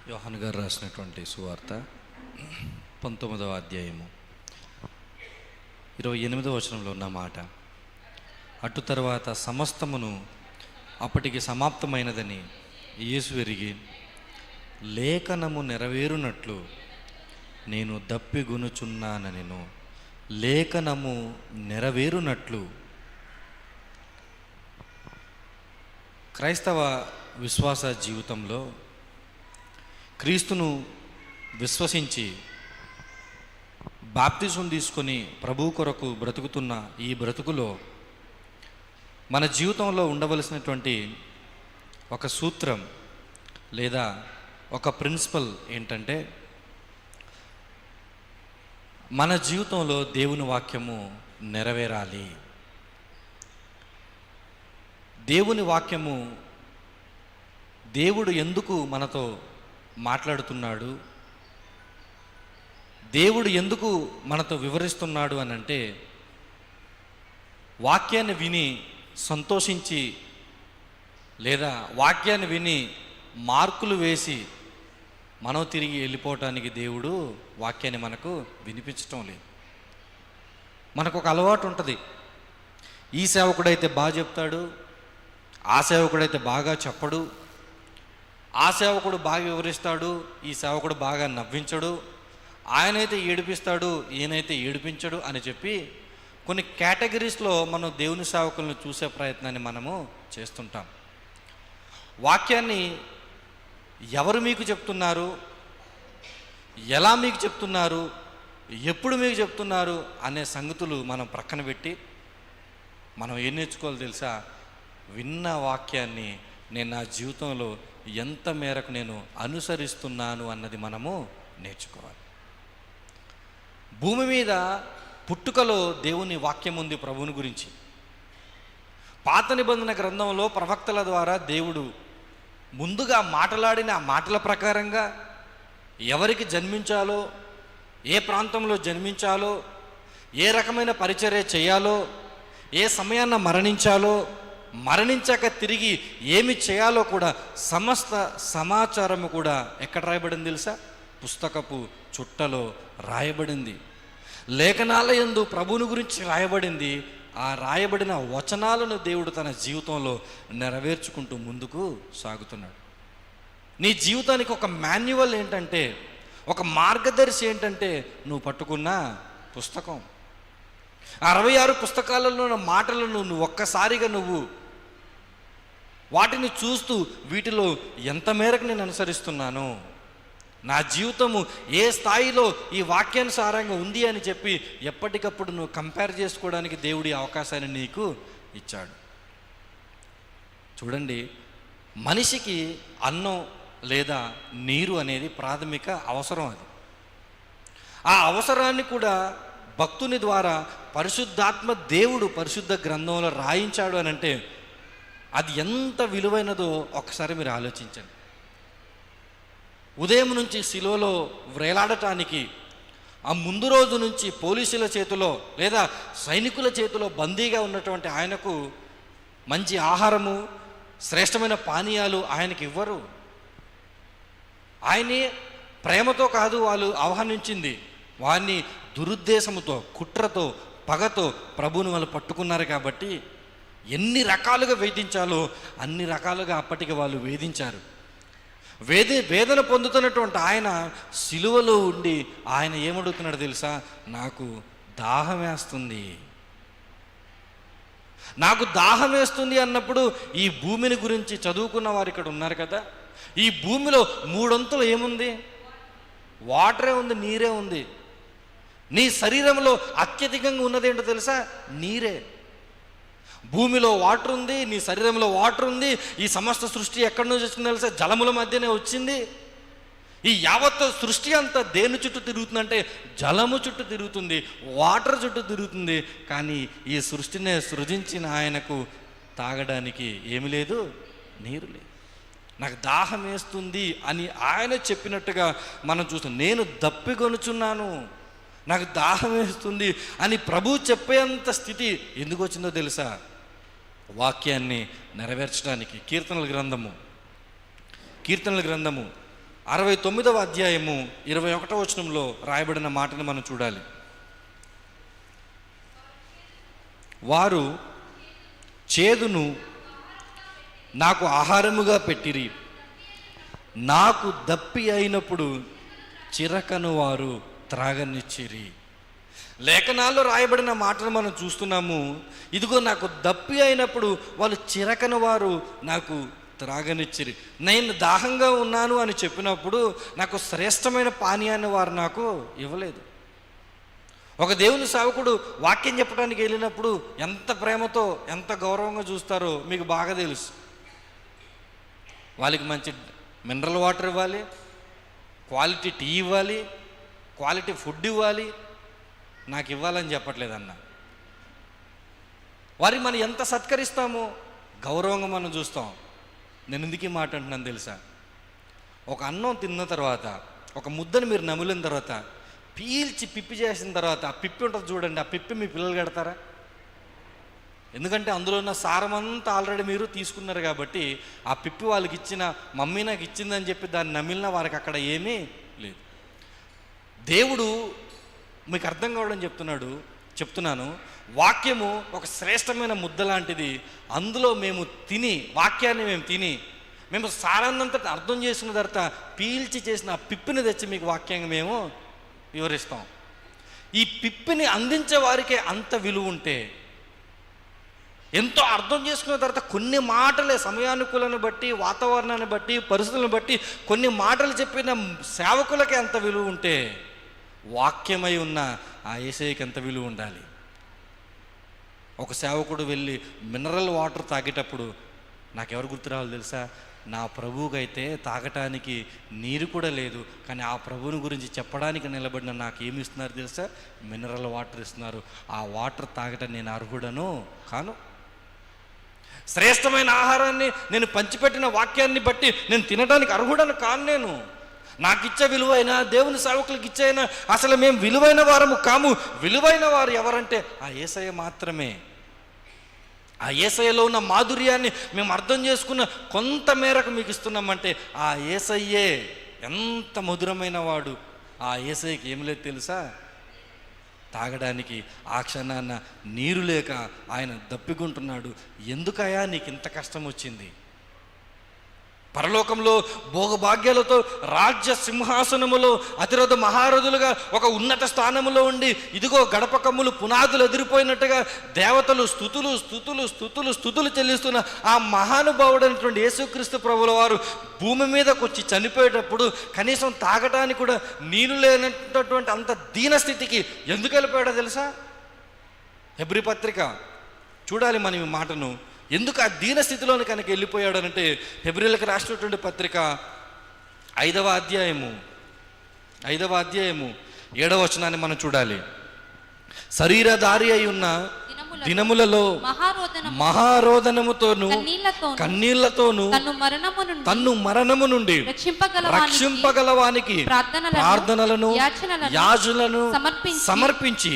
యోహాను గారు రాసినటువంటి సువార్త 19వ అధ్యాయము 28వ వచనంలో ఉన్న మాట, అటు తర్వాత సమస్తమును అప్పటికి సమాప్తమైనదని యేసు ఎరిగి, లేఖనము నెరవేరునట్లు నేను దప్పిగొనుచున్నానెను. లేఖనము నెరవేరునట్లు. క్రైస్తవ విశ్వాస జీవితంలో క్రీస్తును విశ్వసించి బాప్తిజం తీసుకొని ప్రభు కొరకు బ్రతుకుతున్న ఈ బ్రతుకులో మన జీవితంలో ఉండవలసినటువంటి ఒక సూత్రం లేదా ఒక ప్రిన్సిపల్ ఏంటంటే, మన జీవితంలో దేవుని వాక్యము నెరవేరాలి. దేవుని వాక్యము, దేవుడు ఎందుకు మనతో మాట్లాడుతున్నాడు, దేవుడు ఎందుకు మనతో వివరిస్తున్నాడు అని అంటే, వాక్యాన్ని విని సంతోషించి లేదా వాక్యాన్ని విని మార్కులు వేసి మనం తిరిగి వెళ్ళిపోవటానికి దేవుడు వాక్యాన్ని మనకు వినిపించటం లేదు. మనకు ఒక అలవాటు ఉంటుంది, ఈ సేవకుడైతే బాగా చెప్తాడు, ఆ సేవకుడైతే బాగా చెప్పడు, ఆ సేవకుడు బాగా వివరిస్తాడు, ఈ సేవకుడు బాగా నవ్వించడు, ఆయనైతే ఏడిపిస్తాడు, ఈయనైతే ఏడిపించడు అని చెప్పి కొన్ని కేటగిరీస్లో మనం దేవుని సేవకులను చూసే ప్రయత్నాన్ని మనము చేస్తుంటాం. వాక్యాన్ని ఎవరు మీకు చెప్తున్నారు, ఎలా మీకు చెప్తున్నారు, ఎప్పుడు మీకు చెప్తున్నారు అనే సంగతులు మనం ప్రక్కన పెట్టి మనం ఏం నేర్చుకోవాలి తెలుసా? విన్న వాక్యాన్ని నేను నా జీవితంలో ఎంత మేరకు నేను అనుసరిస్తున్నాను అన్నది మనము నేర్చుకోవాలి. భూమి మీద పుట్టుకలో దేవుని వాక్యం ఉంది ప్రభువుని గురించి. పాత నిబంధన గ్రంథంలో ప్రవక్తల ద్వారా దేవుడు ముందుగా మాట్లాడిన ఆ మాటల ప్రకారంగా ఎవరికి జన్మించాలో, ఏ ప్రాంతంలో జన్మించాలో, ఏ రకమైన పరిచర్య చేయాలో, ఏ సమయాన్న మరణించాలో, మరణించాక తిరిగి ఏమి చేయాలో కూడా సమస్త సమాచారము కూడా ఎక్కడ రాయబడింది తెలుసా? పుస్తకపు చుట్టలో రాయబడింది. లేఖనాల యందు ప్రభువుని గురించి రాయబడింది. ఆ రాయబడిన వచనాలను దేవుడు తన జీవితంలో నెరవేర్చుకుంటూ ముందుకు సాగుతున్నాడు. నీ జీవితానికి ఒక మాన్యువల్ ఏంటంటే, ఒక మార్గదర్శి ఏంటంటే నువ్వు పట్టుకున్న పుస్తకం. 66 పుస్తకాలలో ఉన్న మాటలను నువ్వు ఒక్కసారిగా నువ్వు వాటిని చూస్తూ వీటిలో ఎంత మేరకు నేను అనుసరిస్తున్నాను, నా జీవితము ఏ స్థాయిలో ఈ వాక్యానుసారంగా ఉంది అని చెప్పి ఎప్పటికప్పుడు నువ్వు కంపేర్ చేసుకోవడానికి దేవుడి అవకాశాన్ని నీకు ఇచ్చాడు. చూడండి, మనిషికి అన్నం లేదా నీరు అనేది ప్రాథమిక అవసరం. అది ఆ అవసరాన్ని కూడా భక్తుని ద్వారా పరిశుద్ధాత్మ దేవుడు పరిశుద్ధ గ్రంథంలో రాయించాడు అని అంటే అది ఎంత విలువైనదో ఒకసారి మీరు ఆలోచించండి. ఉదయం నుంచి శిలువలో వ్రేలాడటానికి ఆ ముందు రోజు నుంచి పోలీసుల చేతిలో లేదా సైనికుల చేతిలో బందీగా ఉన్నటువంటి ఆయనకు మంచి ఆహారము, శ్రేష్టమైన పానీయాలు ఆయనకి ఇవ్వరు. ఆయనే ప్రేమతో కాదు వాళ్ళు ఆహ్వానించింది, వారిని దురుద్దేశముతో, కుట్రతో, పగతో ప్రభువుని వాళ్ళు పట్టుకున్నారు. కాబట్టి ఎన్ని రకాలుగా వేధించాలో అన్ని రకాలుగా అప్పటికి వాళ్ళు వేధించారు. వేదన పొందుతున్నటువంటి ఆయన సిలువలో ఉండి ఆయన ఏమడుగుతున్నాడు తెలుసా? నాకు దాహం వేస్తుంది. నాకు దాహం వేస్తుంది అన్నప్పుడు ఈ భూమిని గురించి చదువుకున్న వారు ఇక్కడ ఉన్నారు కదా. ఈ భూమిలో 3 వంతులు ఏముంది? వాటరే ఉంది, నీరే ఉంది. నీ శరీరంలో అత్యధికంగా ఉన్నది ఏంటో తెలుసా? నీరే. భూమిలో వాటర్ ఉంది, నీ శరీరంలో వాటర్ ఉంది. ఈ సమస్త సృష్టి ఎక్కడి నుంచి వచ్చిందో తెలుసా? జలముల మధ్యనే వచ్చింది. ఈ యావత్ సృష్టి అంతా దేని చుట్టూ తిరుగుతుందంటే జలము చుట్టూ తిరుగుతుంది, వాటర్ చుట్టూ తిరుగుతుంది. కానీ ఈ సృష్టిని సృజించిన ఆయనకు తాగడానికి ఏమి లేదు, నీరు లేదు. నాకు దాహం వేస్తుంది అని ఆయన చెప్పినట్టుగా మనం చూస్తాం. నేను దప్పిగొనుచున్నాను, నాకు దాహం వేస్తుంది అని ప్రభు చెప్పేంత స్థితి ఎందుకు వచ్చిందో తెలుసా? వాక్యాన్ని నెరవేర్చడానికి. కీర్తనల గ్రంథము 69వ అధ్యాయము 21వ వచనంలో రాయబడిన మాటను మనం చూడాలి. వారు చేదును నాకు ఆహారముగా పెట్టిరి, నాకు దప్పి అయినప్పుడు చిరకను వారు త్రాగనిచ్చిరి. లేఖనాల్లో రాయబడిన మాటను మనం చూస్తున్నాము. ఇదిగో నాకు దప్పి అయినప్పుడు వాళ్ళు చిరకను వారు నాకు త్రాగనిచ్చిరి. నేను దాహంగా ఉన్నాను అని చెప్పినప్పుడు నాకు శ్రేష్టమైన పానీయాన్ని వారు నాకు ఇవ్వలేదు. ఒక దేవుని సేవకుడు వాక్యం చెప్పడానికి వెళ్ళినప్పుడు ఎంత ప్రేమతో ఎంత గౌరవంగా చూస్తారో మీకు బాగా తెలుసు. వాళ్ళకి మంచి మినరల్ వాటర్ ఇవ్వాలి, క్వాలిటీ టీ ఇవ్వాలి, క్వాలిటీ ఫుడ్ ఇవ్వాలి. నాకు ఇవ్వాలని చెప్పట్లేదన్న. వారికి మనం ఎంత సత్కరిస్తామో గౌరవంగా మనం చూస్తాం. నేను ఎందుకు ఈ మాట అంటున్నాను తెలుసా? ఒక అన్నం తిన్న తర్వాత, ఒక ముద్దను మీరు నమిలిన తర్వాత, పీల్చి పిప్పి చేసిన తర్వాత ఆ పిప్పి ఉంటుంది చూడండి, ఆ పిప్పి మీ పిల్లలు కడతారా? ఎందుకంటే అందులో ఉన్న సారమంతా ఆల్రెడీ మీరు తీసుకున్నారు కాబట్టి ఆ పిప్పి వాళ్ళకి ఇచ్చిన, మమ్మీ నాకు ఇచ్చిందని చెప్పి దాన్ని నమిలిన వారికి అక్కడ ఏమీ లేదు. దేవుడు మీకు అర్థం కావడం చెప్తున్నాను. వాక్యము ఒక శ్రేష్టమైన ముద్ద లాంటిది. అందులో మేము వాక్యాన్ని మేము సారాన్నంతా అర్థం చేసుకున్న తర్వాత పీల్చి చేసిన ఆ పిప్పిని తెచ్చి మీకు వాక్యంగా మేము వివరిస్తాం. ఈ పిప్పిని అందించే వారికే అంత విలువ ఉంటే, ఎంతో అర్థం చేసుకున్న తర్వాత కొన్ని మాటలే సమయానుకూలాన్ని బట్టి, వాతావరణాన్ని బట్టి, పరిస్థితులను బట్టి కొన్ని మాటలు చెప్పిన సేవకులకే అంత విలువ ఉంటే, వాక్యమై ఉన్న ఆ యేసయ్యకి ఎంత విలువ ఉండాలి? ఒక సేవకుడు వెళ్ళి మినరల్ వాటర్ తాగేటప్పుడు నాకెవరు గుర్తు రావాలి తెలుసా? నా ప్రభువుకైతే తాగటానికి నీరు కూడా లేదు, కానీ ఆ ప్రభువుని గురించి చెప్పడానికి నిలబడిన నాకు ఏమి ఇస్తున్నారు తెలుసా? మినరల్ వాటర్ ఇస్తున్నారు. ఆ వాటర్ తాగటం నేను అర్హుడను కాను. శ్రేష్టమైన ఆహారాన్ని నేను పంచిపెట్టిన వాక్యాన్ని బట్టి నేను తినడానికి అర్హుడను కాను. నేను నాకు ఇచ్చే విలువైన దేవుని సేవకులకు ఇచ్చేనా? అసలు మేము విలువైన వారము కాము. విలువైన వారు ఎవరంటే ఆ యేసయ్య మాత్రమే. ఆ యేసయ్యలో ఉన్న మాధుర్యాన్ని మేము అర్థం చేసుకున్న కొంత మేరకు మీకు ఇస్తున్నామంటే ఆ యేసయ్యే ఎంత మధురమైన వాడు. ఆ యేసయ్యకి ఏం లేదు తెలుసా? తాగడానికి ఆ క్షణాన నీరు లేక ఆయన దప్పికుంటున్నాడు. ఎందుకయ్యా నీకు ఇంత కష్టం వచ్చింది? పరలోకంలో భోగభాగ్యాలతో రాజ్య సింహాసనములో అతిరథ మహారథులుగా ఒక ఉన్నత స్థానములో ఉండి, ఇదిగో గడప కమ్ములు పునాదులు ఎదిరిపోయినట్టుగా దేవతలు స్థుతులు చెల్లిస్తున్న ఆ మహానుభావుడైనటువంటి యేసుక్రీస్తు ప్రభుల వారు భూమి మీదకి వచ్చి చనిపోయేటప్పుడు కనీసం తాగటానికి కూడా నీరు లేనటువంటి అంత దీనస్థితికి ఎందుకు వెళ్ళిపోయాడో తెలుసా? హెబ్రీ పత్రిక చూడాలి మనం ఈ మాటను. ఎందుకు ఆ దీనస్థితిలోని కనుక వెళ్ళిపోయాడనంటే, హెబ్రీలకు రాసినటువంటి పత్రిక 5వ అధ్యాయము 7వ వచనాన్ని మనం చూడాలి. శరీరధారి అయి ఉన్న దినములలో మహారోదనముతోను కన్నీళ్లతోను తన్ను మరణము నుండి రక్షింపగలవానికి ప్రార్థనలను యాజనలను సమర్పించి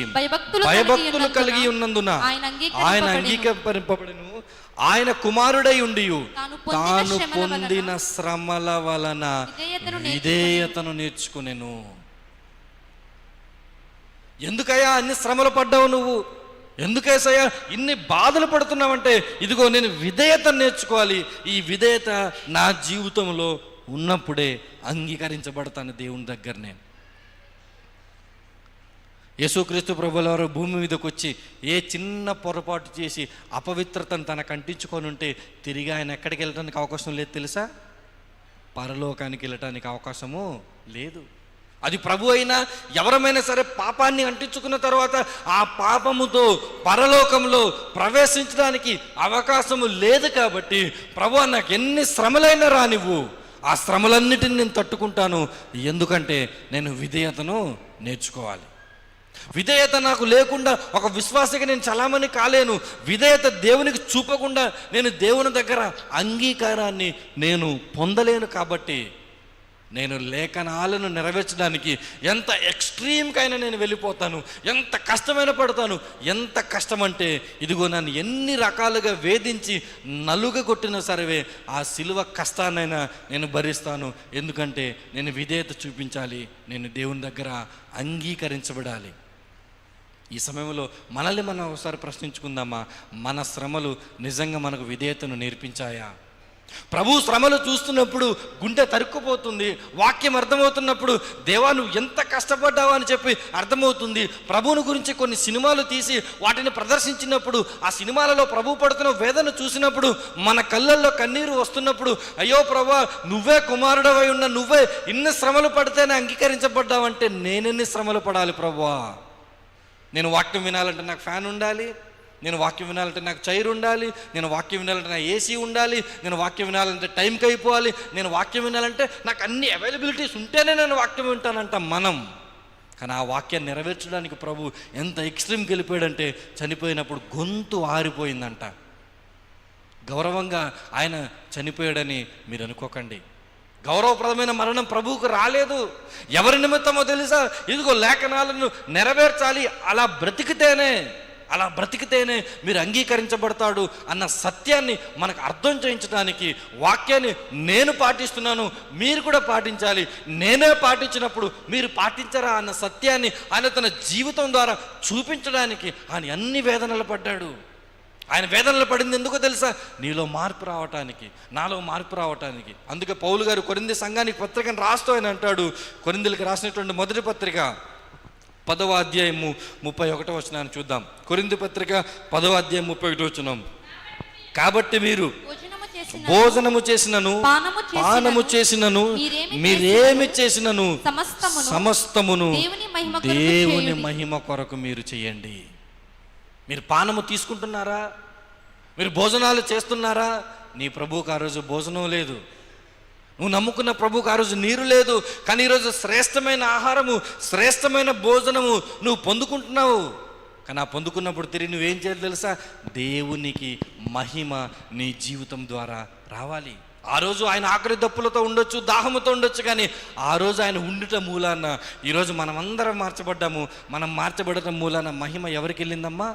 భయభక్తులు కలిగి ఉన్నందున ఆయన అంగీకరింపబడెను. ఆయన కుమారుడై ఉండి తాను పొందిన శ్రమల వలన విధేయతను నేర్చుకునేను. ఎందుకయ్యా అన్ని శ్రమలు పడ్డావు నువ్వు? ఎందుకేసయ్యా ఇన్ని బాధలు పడుతున్నావంటే, ఇదిగో నేను విధేయత నేర్చుకోవాలి. ఈ విధేయత నా జీవితంలో ఉన్నప్పుడే అంగీకరించబడతాను దేవుని దగ్గర. నేను యేసుక్రీస్తు ప్రభువుల వారు భూమి మీదకి వచ్చి ఏ చిన్న పొరపాటు చేసి అపవిత్రతను తనకు అంటించుకొని ఉంటే తిరిగి ఆయన ఎక్కడికి వెళ్ళడానికి అవకాశం లేదు తెలుసా? పరలోకానికి వెళ్ళటానికి అవకాశము లేదు. అది ప్రభు అయినా ఎవరమైనా సరే పాపాన్ని అంటించుకున్న తర్వాత ఆ పాపముతో పరలోకంలో ప్రవేశించడానికి అవకాశము లేదు. కాబట్టి ప్రభు నాకు ఎన్ని శ్రమలైనా రానివ్వు, ఆ శ్రమలన్నిటిని నేను తట్టుకుంటాను. ఎందుకంటే నేను విధేయతను నేర్చుకోవాలి. విధేయత నాకు లేకుండా ఒక విశ్వాసగా నేను చలామణి కాలేను. విధేయత దేవునికి చూపకుండా నేను దేవుని దగ్గర అంగీకారాన్ని నేను పొందలేను. కాబట్టి నేను లేఖనాలను నెరవేర్చడానికి ఎంత ఎక్స్ట్రీమ్కైనా నేను వెళ్ళిపోతాను, ఎంత కష్టమైన పడతాను. ఎంత కష్టం అంటే ఇదిగో నన్ను ఎన్ని రకాలుగా వేధించి నలుగగొట్టినా సరే ఆ సిలువ కష్టాన్నైనా నేను భరిస్తాను. ఎందుకంటే నేను విధేయత చూపించాలి, నేను దేవుని దగ్గర అంగీకరించబడాలి. ఈ సమయంలో మనల్ని మనం ఒకసారి ప్రశ్నించుకుందామా, మన శ్రమలు నిజంగా మనకు విధేయతను నేర్పించాయా? ప్రభు శ్రమలు చూస్తున్నప్పుడు గుండె తరుక్కుపోతుంది. వాక్యం అర్థమవుతున్నప్పుడు దేవా నువ్వు ఎంత కష్టపడ్డావు అని చెప్పి అర్థమవుతుంది. ప్రభువుని గురించి కొన్ని సినిమాలు తీసి వాటిని ప్రదర్శించినప్పుడు ఆ సినిమాలలో ప్రభు పడుతున్న వేదన చూసినప్పుడు మన కళ్ళల్లో కన్నీరు వస్తున్నప్పుడు, అయ్యో ప్రభువా నువ్వే కుమారుడవై ఉన్న నువ్వే ఇన్ని శ్రమలు పడితేనే అంగీకరించబడ్డావంటే నేనెన్ని శ్రమలు పడాలి ప్రభువా? నేను వాక్యం వినాలంటే నాకు ఫ్యాన్ ఉండాలి, నేను వాక్యం వినాలంటే నాకు చైర్ ఉండాలి, నేను వాక్యం వినాలంటే నాకు ఏసీ ఉండాలి, నేను వాక్యం వినాలంటే టైంకి అయిపోవాలి, నేను వాక్యం వినాలంటే నాకు అన్ని అవైలబిలిటీస్ ఉంటేనే నేను వాక్యం వింటానంట మనం. కానీ ఆ వాక్యాన్ని నెరవేర్చడానికి ప్రభు ఎంత ఎక్స్ట్రీమ్కి వెళ్ళిపోయాడంటే చనిపోయినప్పుడు గొంతు ఆరిపోయిందంట. గౌరవంగా ఆయన చనిపోయాడని మీరు అనుకోకండి. గౌరవప్రదమైన మరణం ప్రభువుకు రాలేదు. ఎవరి నిమిత్తమో తెలుసా? ఇదిగో లేఖనాలను నెరవేర్చాలి, అలా బ్రతికితేనే మీరు అంగీకరించబడతాడు అన్న సత్యాన్ని మనకు అర్థం చేయించడానికి వాక్యాన్ని నేను పాటిస్తున్నాను, మీరు కూడా పాటించాలి. నేనే పాటించినప్పుడు మీరు పాటించరా అన్న సత్యాన్ని ఆయన తన జీవితం ద్వారా చూపించడానికి ఆయన అన్ని వేదనలు పడ్డాడు. ఆయన వేదనలు పడింది ఎందుకో తెలుసా? నీలో మార్పు రావటానికి, నాలో మార్పు రావటానికి. అందుకే పౌలు గారు కొరింథీ సంఘానికి పత్రికను రాస్తూ ఆయన అంటాడు, కొరింథీలకు రాసినటువంటి మొదటి పత్రిక 10వ అధ్యాయము 31వ వచనాన్ని చూద్దాం. కొరింథీ పత్రిక 10వ అధ్యాయం 31వ వచనం. కాబట్టి మీరు భోజనము చేసినను పానము చేసినను మీరేమి చేసినను సమస్తమును దేవుని మహిమ కొరకు మీరు చేయండి. మీరు పానము తీసుకుంటున్నారా? మీరు భోజనాలు చేస్తున్నారా? నీ ప్రభువుకు ఆ రోజు భోజనం లేదు, నువ్వు నమ్ముకున్న ప్రభువుకు ఆ రోజు నీరు లేదు. కానీ ఈరోజు శ్రేష్టమైన ఆహారము, శ్రేష్టమైన భోజనము నువ్వు పొందుకుంటున్నావు. కానీ ఆ పొందుకున్నప్పుడు తిరిగి నువ్వేం చేయాలి తెలుసా? దేవునికి మహిమ నీ జీవితం ద్వారా రావాలి. ఆ రోజు ఆయన ఆఖరి దప్పులతో ఉండొచ్చు, దాహముతో ఉండొచ్చు, కానీ ఆ రోజు ఆయన ఉండుట మూలాన ఈరోజు మనమందరం మార్చబడ్డాము. మనం మార్చబడటం మూలాన మహిమ ఎవరికి వెళ్ళిందమ్మా?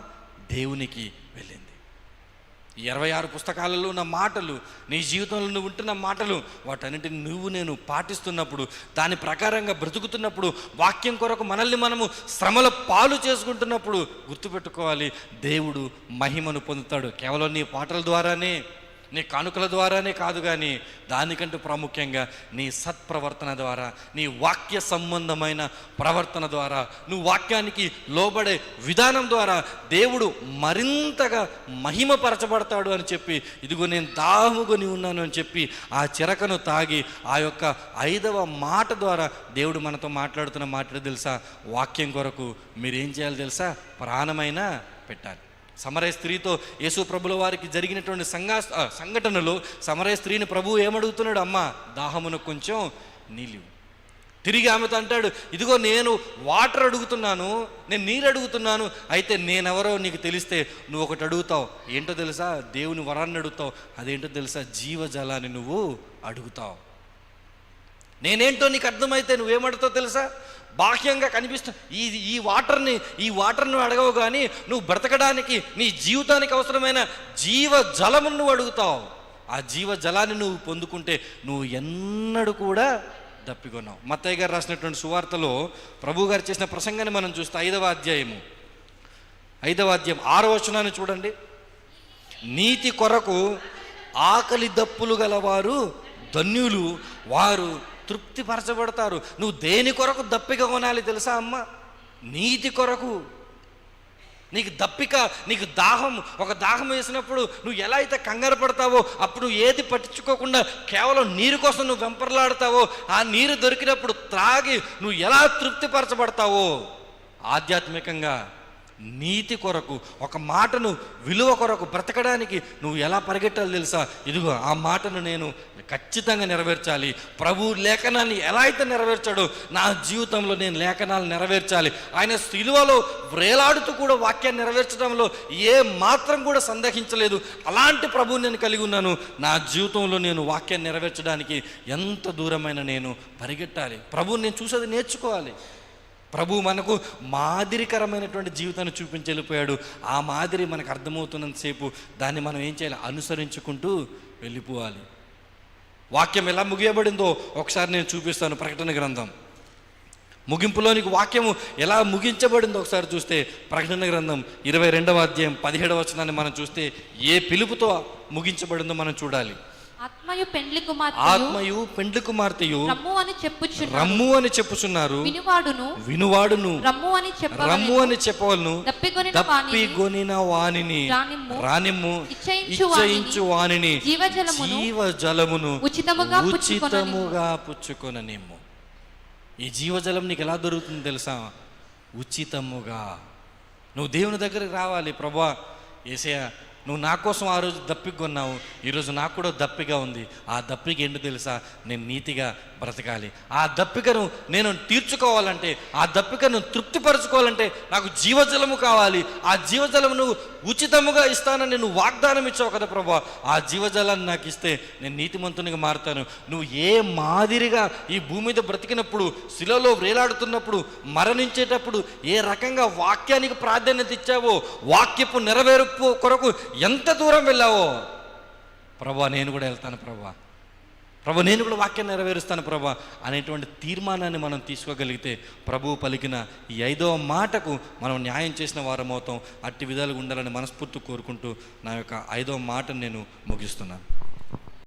దేవునికి వెళ్ళింది. 26 పుస్తకాలలో ఉన్న మాటలు, నీ జీవితంలో నువ్వు ఉంటున్న మాటలు, వాటన్నిటిని నేను పాటిస్తున్నప్పుడు, దాని ప్రకారంగా బ్రతుకుతున్నప్పుడు, వాక్యం కొరకు మనల్ని మనము శ్రమల పాలు చేసుకుంటున్నప్పుడు గుర్తుపెట్టుకోవాలి, దేవుడు మహిమను పొందుతాడు. కేవలం నీ పాటల ద్వారానే, నీ కానుకల ద్వారానే కాదు, కానీ దానికంటే ప్రాముఖ్యంగా నీ సత్ప్రవర్తన ద్వారా, నీ వాక్య సంబంధమైన ప్రవర్తన ద్వారా, నువ్వు వాక్యానికి లోబడే విధానం ద్వారా దేవుడు మరింతగా మహిమపరచబడతాడు అని చెప్పి, ఇదిగో నేను దాహముకొని ఉన్నాను అని చెప్పి ఆ చిరకను తాగి ఆ యొక్క 5వ మాట ద్వారా దేవుడు మనతో మాట్లాడుతున్న మాట తెలుసా? వాక్యం కొరకు మీరేం చేయాలి తెలుసా? ప్రాణమైనా పెట్టాలి. సమరయ స్త్రీతో యేసు ప్రభుల వారికి జరిగినటువంటి సంఘటనలో సమరయ స్త్రీని ప్రభువు ఏమడుగుతున్నాడు? అమ్మ దాహమును కొంచెం నీళ్ళు. తిరిగి ఆమెతో అంటాడు, ఇదిగో నేను వాటర్ అడుగుతున్నాను, నేను నీరు అడుగుతున్నాను, అయితే నేనెవరో నీకు తెలిస్తే నువ్వు ఒకటి అడుగుతావు. ఏంటో తెలుసా? దేవుని వరాన్ని అడుగుతావు. అదేంటో తెలుసా? జీవజలాన్ని నువ్వు అడుగుతావు. నేనేంటో నీకు అర్థమైతే నువ్వేమడుగుతావు తెలుసా? బాహ్యంగా కనిపిస్తుంది ఈ వాటర్ను అడగవు, కానీ నువ్వు బ్రతకడానికి, నీ జీవితానికి అవసరమైన జీవజలమును నువ్వు అడుగుతావు. ఆ జీవజలాన్ని నువ్వు పొందుకుంటే నువ్వు ఎన్నడూ కూడా దప్పికొన్నావు. మత్తయ్య గారు రాసినటువంటి సువార్తలో ప్రభు గారు చేసిన ప్రసంగాన్ని మనం చూస్తే 5వ అధ్యాయం 6వ వచనాన్ని చూడండి. నీతి కొరకు ఆకలి దప్పులు గలవారు ధన్యులు, వారు తృప్తిపరచబడతారు. నువ్వు దేని కొరకు దప్పిక కొనాలి తెలుసా అమ్మ? నీతి కొరకు. నీకు దప్పిక, నీకు దాహం, ఒక దాహం వేసినప్పుడు నువ్వు ఎలా అయితే కంగారు పడతావో, అప్పుడు నువ్వు ఏది పట్టించుకోకుండా కేవలం నీరు కోసం నువ్వు వెంపర్లాడతావో, ఆ నీరు దొరికినప్పుడు త్రాగి నువ్వు ఎలా తృప్తిపరచబడతావో, ఆధ్యాత్మికంగా నీతి కొరకు, ఒక మాటను విలువ కొరకు బ్రతకడానికి నువ్వు ఎలా పరిగెట్టాలి తెలుసా? ఇదిగో ఆ మాటను నేను ఖచ్చితంగా నెరవేర్చాలి. ప్రభు లేఖనాన్ని ఎలా అయితే నెరవేర్చాడో నా జీవితంలో నేను లేఖనాలు నెరవేర్చాలి. ఆయన సిలువలో వ్రేలాడుతూ కూడా వాక్యాన్ని నెరవేర్చడంలో ఏ మాత్రం కూడా సందేహించలేదు. అలాంటి ప్రభువు నేను కలిగి ఉన్నాను. నా జీవితంలో నేను వాక్యాన్ని నెరవేర్చడానికి ఎంత దూరమైన నేను పరిగెట్టాలి. ప్రభువుని నేను చూసేది నేర్చుకోవాలి. ప్రభు మనకు మాదిరికరమైనటువంటి జీవితాన్ని చూపించి వెళ్ళిపోయాడు. ఆ మాదిరి మనకు అర్థమవుతున్నంతసేపు దాన్ని మనం ఏం చేయాలి? అనుసరించుకుంటూ వెళ్ళిపోవాలి. వాక్యం ఎలా ముగియబడిందో ఒకసారి నేను చూపిస్తాను. ప్రకటన గ్రంథం ముగింపులోనికి వాక్యము ఎలా ముగించబడిందో ఒకసారి చూస్తే ప్రకటన గ్రంథం 22వ అధ్యాయం 17వ వచనాన్ని మనం చూస్తే ఏ పిలుపుతో ముగించబడిందో మనం చూడాలి. ఆత్మయు పెండ్లి కుమార్తెయు రమ్ము అని చెప్పుచున్నారు. వినువాడును రమ్ము అని చెప్పవలను. దప్పిగొనిన వానిని రానిమ్ము, ఇచ్చయించు వానిని జీవజలమును ఉచితముగా పుచ్చుకొననిమ్ము. ఈ జీవజలం నీకు ఎలా దొరుకుతుంది తెలుసా? ఉచితముగా. నువ్వు దేవుని దగ్గరికి రావాలి. ప్రభువా, యేసయ్యా, నువ్వు నా కోసం ఆ రోజు దప్పిక కొన్నావు, ఈరోజు నాకు కూడా దప్పిగా ఉంది. ఆ దప్పిక ఏంటో తెలుసా? నేను నీతిగా బ్రతకాలి. ఆ దప్పికను నేను తీర్చుకోవాలంటే, ఆ దప్పికను తృప్తిపరచుకోవాలంటే నాకు జీవజలము కావాలి. ఆ జీవజలమును ఉచితముగా ఇస్తానని నువ్వు వాగ్దానం ఇచ్చావు కదా ప్రభా. ఆ జీవజలాన్ని నాకు ఇస్తే నేను నీతిమంతునిగా మారుతాను. నువ్వు ఏ మాదిరిగా ఈ భూమి మీద బ్రతికినప్పుడు, శిలలో వ్రేలాడుతున్నప్పుడు, మరణించేటప్పుడు ఏ రకంగా వాక్యానికి ప్రాధాన్యత ఇచ్చావో, వాక్యపు నెరవేర్పు కొరకు ఎంత దూరం వెళ్ళావో, ప్రభా నేను కూడా వెళ్తాను ప్రభా, నేను కూడా వాక్యాన్ని నెరవేరుస్తాను ప్రభా అనేటువంటి తీర్మానాన్ని మనం తీసుకోగలిగితే ప్రభువు పలికిన ఈ 5వ మాటకు మనం న్యాయం చేసిన వారం అవుతాం. అట్టి విధాలుగా ఉండాలని మనస్ఫూర్తి కోరుకుంటూ నా యొక్క 5వ మాటను నేను ముగిస్తున్నాను.